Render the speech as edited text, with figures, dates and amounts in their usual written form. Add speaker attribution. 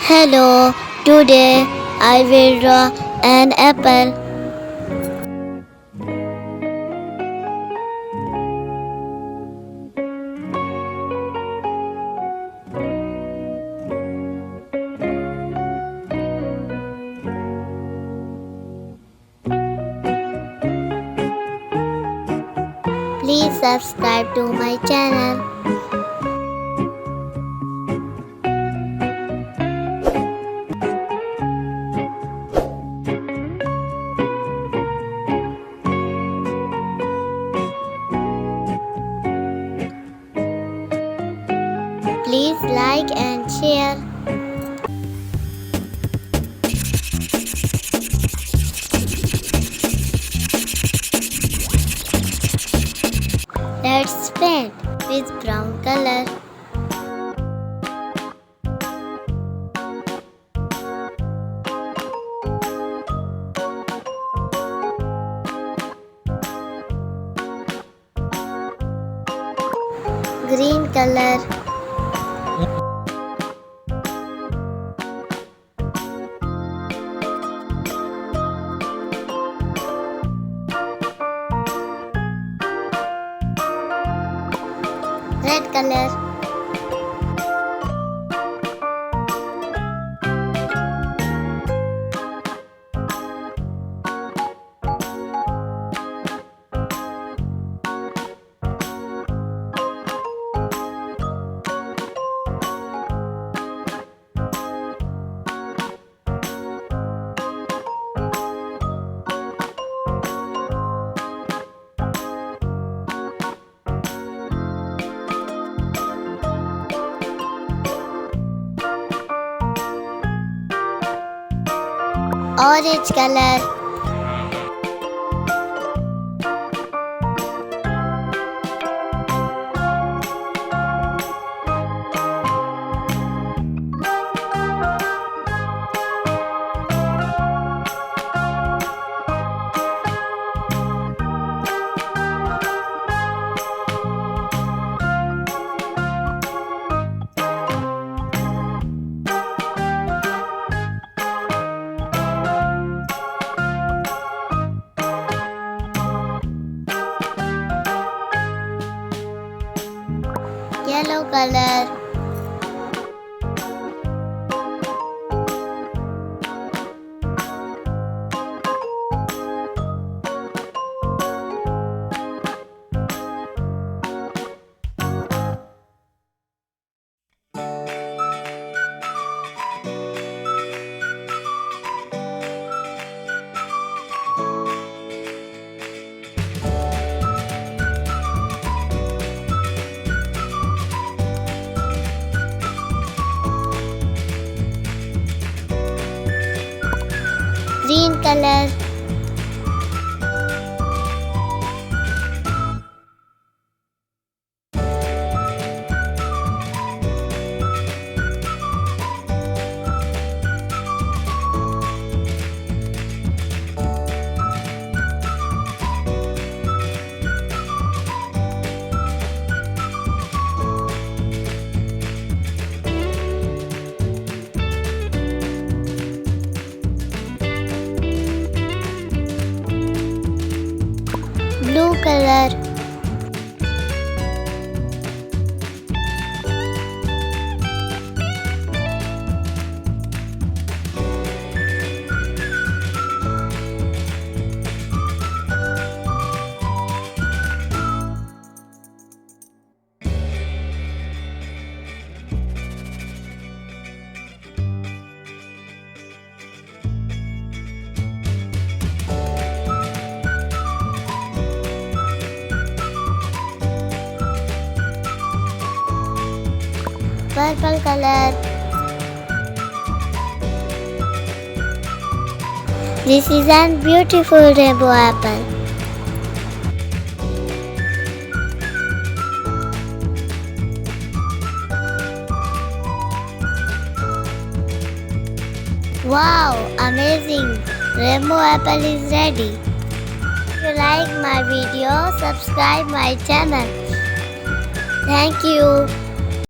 Speaker 1: Hello, today I will draw an apple. Please subscribe to my channel. Please like and share. Let's paint with brown color. Green color. Red color. Orange color. Yellow color. Green color. Blue color. Purple color. This is a beautiful rainbow apple. Wow, amazing! Rainbow apple is ready. If you like my video, subscribe my channel. Thank you.